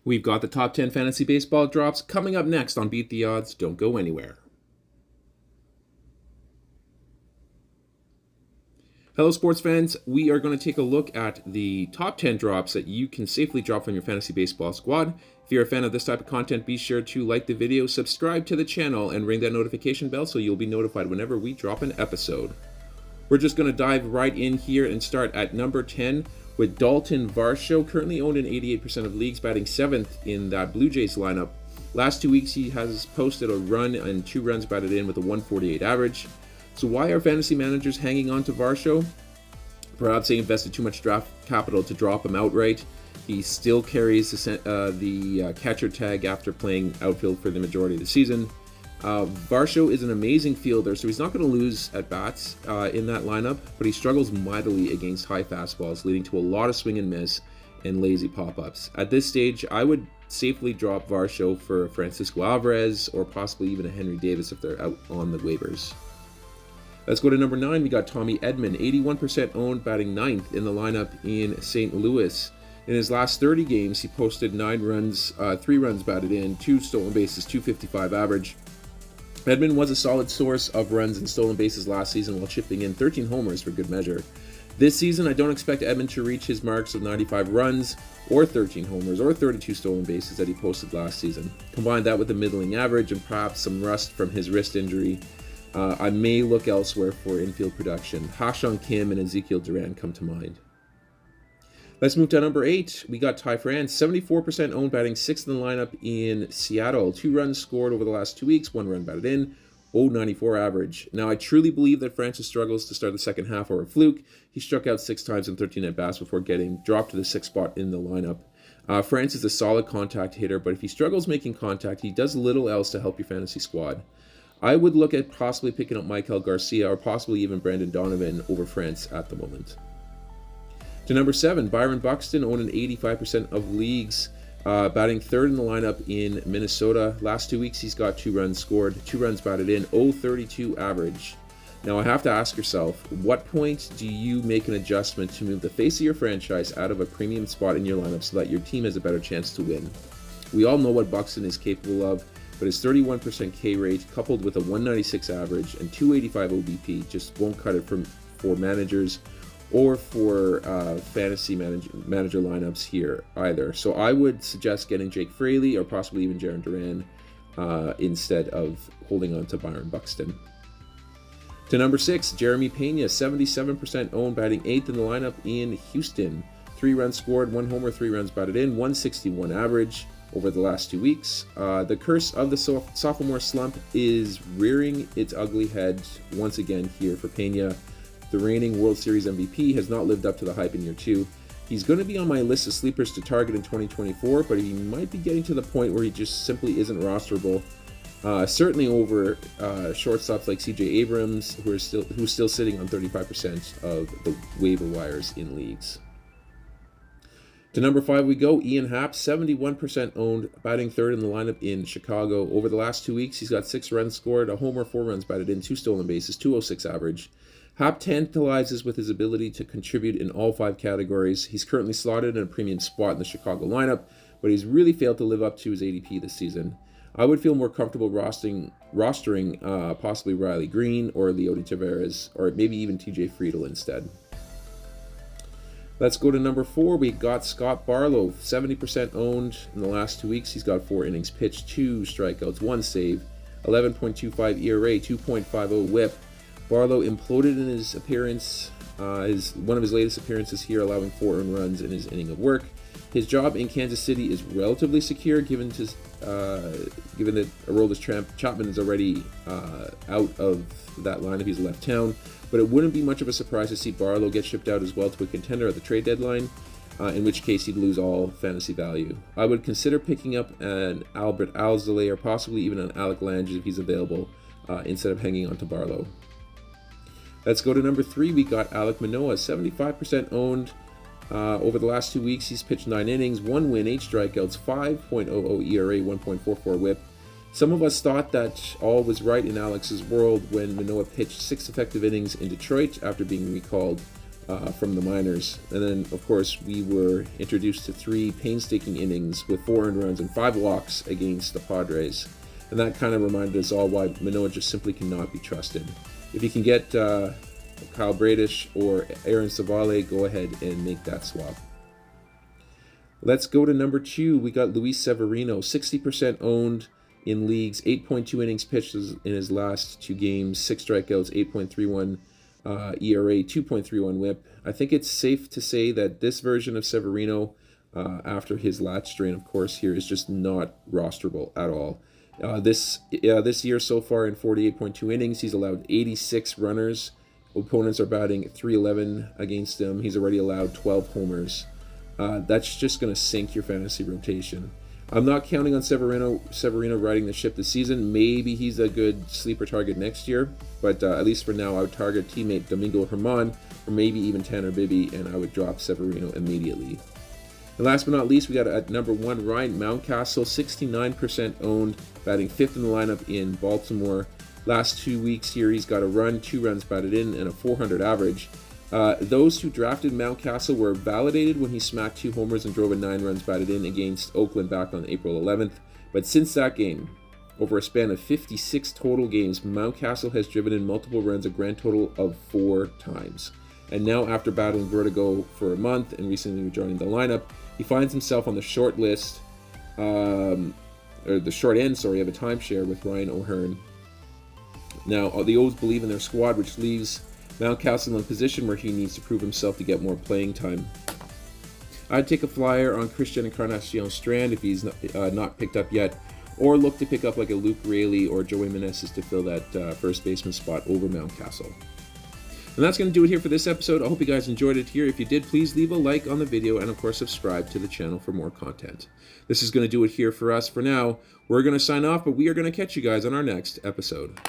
We've got the top 10 fantasy baseball drops coming up next on Beat the Odds. Don't go anywhere. Hello, sports fans. We are going to take a look at the top 10 drops that you can safely drop from your fantasy baseball squad. If you're a fan of this type of content, be sure to like the video, subscribe to the channel, and ring that notification bell so you'll be notified whenever we drop an episode. We're just going to dive right in here and start at number 10 with Dalton Varsho, currently owned in 88% of leagues, batting 7th in that Blue Jays lineup. Last 2 weeks, he has posted a run and 2 runs batted in with a 148 average. So why are fantasy managers hanging on to Varsho? Perhaps they invested too much draft capital to drop him outright. He still carries the catcher tag after playing outfield for the majority of the season. Varsho is an amazing fielder, so he's not going to lose at bats in that lineup, but he struggles mightily against high fastballs, leading to a lot of swing and miss and lazy pop-ups. At this stage, I would safely drop Varsho for Francisco Alvarez or possibly even a Henry Davis if they're out on the waivers. Let's go to number 9. We got Tommy Edmond, 81% owned, batting 9th in the lineup in St. Louis. In his last 30 games, he posted 9 runs, 3 runs batted in, 2 stolen bases, 255 average. Edmond was a solid source of runs and stolen bases last season while chipping in 13 homers for good measure. This season, I don't expect Edmond to reach his marks of 95 runs or 13 homers or 32 stolen bases that he posted last season. Combine that with a middling average and perhaps some rust from his wrist injury, I may look elsewhere for infield production. Ha-Seong Kim and Ezekiel Duran come to mind. Let's move to number 8. We got Tai France, 74% owned, batting 6th in the lineup in Seattle. 2 runs scored over the last 2 weeks, 1 run batted in, 0.94 average. Now, I truly believe that Francis struggles to start the second half or a fluke. He struck out 6 times in 13 at-bats before getting dropped to the 6th spot in the lineup. France is a solid contact hitter, but if he struggles making contact, he does little else to help your fantasy squad. I would look at possibly picking up Michael Garcia or possibly even Brandon Donovan over France at the moment. To number 7, Byron Buxton, owned in 85% of leagues, batting 3rd in the lineup in Minnesota. Last 2 weeks, he's got 2 runs scored, 2 runs batted in, 0.32 average. Now, I have to ask yourself, what point do you make an adjustment to move the face of your franchise out of a premium spot in your lineup so that your team has a better chance to win? We all know what Buxton is capable of, but his 31% K rate, coupled with a 196 average and 285 OBP, just won't cut it for managers or for fantasy manager lineups here either. So I would suggest getting Jake Fraley or possibly even Jarren Duran instead of holding on to Byron Buxton. To number 6, Jeremy Pena, 77% owned, batting 8th in the lineup in Houston. 3 runs scored, 1 homer, 3 runs batted in, 161 average over the last 2 weeks. The curse of the sophomore slump is rearing its ugly head once again here for Pena. The reigning World Series MVP has not lived up to the hype in year 2. He's going to be on my list of sleepers to target in 2024, but he might be getting to the point where he just simply isn't rosterable. Certainly over shortstops like C.J. Abrams, who's still sitting on 35% of the waiver wires in leagues. To number 5 we go, Ian Happ, 71% owned, batting 3rd in the lineup in Chicago. Over the last 2 weeks, he's got 6 runs scored, a homer, 4 runs batted in, 2 stolen bases, 206 average. Happ tantalizes with his ability to contribute in all 5 categories. He's currently slotted in a premium spot in the Chicago lineup, but he's really failed to live up to his ADP this season. I would feel more comfortable rostering possibly Riley Green or Leody Taveras, or maybe even TJ Friedl instead. Let's go to number 4. We got Scott Barlow, 70% owned in the last 2 weeks. He's got 4 innings pitched, 2 strikeouts, 1 save, 11.25 ERA, 2.50 WHIP. Barlow imploded in his appearance, one of his latest appearances here, allowing 4 earned runs in his inning of work. His job in Kansas City is relatively secure, given that Aroldis Chapman is already out of that lineup. He's left town. But it wouldn't be much of a surprise to see Barlow get shipped out as well to a contender at the trade deadline, in which case he'd lose all fantasy value. I would consider picking up an Albert Alzolay or possibly even an Alec Lange if he's available, instead of hanging on to Barlow. Let's go to number 3. We got Alec Manoa, 75% owned. Over the last 2 weeks, he's pitched 9 innings, 1 win, 8 strikeouts, 5.00 ERA, 1.44 WHIP. Some of us thought that all was right in Alex's world when Manoa pitched 6 effective innings in Detroit after being recalled from the minors. And then, of course, we were introduced to 3 painstaking innings with 4 earned runs and 5 walks against the Padres. And that kind of reminded us all why Manoa just simply cannot be trusted. If you can get Kyle Bradish or Aaron Savale, go ahead and make that swap. Let's go to number 2. We got Luis Severino, 60% owned in leagues, 8.2 innings pitched in his last 2 games, 6 strikeouts, 8.31 ERA, 2.31 WHIP. I think it's safe to say that this version of Severino, after his latch strain, of course, here is just not rosterable at all. This year so far in 48.2 innings, he's allowed 86 runners. Opponents are batting .311 against him. He's already allowed 12 homers. That's just going to sink your fantasy rotation. I'm not counting on Severino riding the ship this season. Maybe he's a good sleeper target next year, but at least for now, I would target teammate Domingo Germán or maybe even Tanner Bibby, and I would drop Severino immediately. And last but not least, we got at number 1, Ryan Mountcastle, 69% owned, batting 5th in the lineup in Baltimore. Last 2 weeks here, he's got a run, 2 runs batted in, and a .400 average. Those who drafted Mountcastle were validated when he smacked 2 homers and drove a 9 runs batted in against Oakland back on April 11th. But since that game, over a span of 56 total games, Mountcastle has driven in multiple runs, a grand total of 4 times. And now, after battling vertigo for a month and recently rejoining the lineup, he finds himself on the short list, or the short end, of a timeshare with Ryan O'Hearn. Now, the O's believe in their squad, which leaves Mountcastle in a position where he needs to prove himself to get more playing time. I'd take a flyer on Christian Encarnacion Strand if he's not picked up yet, or look to pick up like a Luke Raley or Joey Meneses to fill that first baseman spot over Mountcastle. And that's going to do it here for this episode. I hope you guys enjoyed it here. If you did, please leave a like on the video and, of course, subscribe to the channel for more content. This is going to do it here for us for now. We're going to sign off, but we are going to catch you guys on our next episode.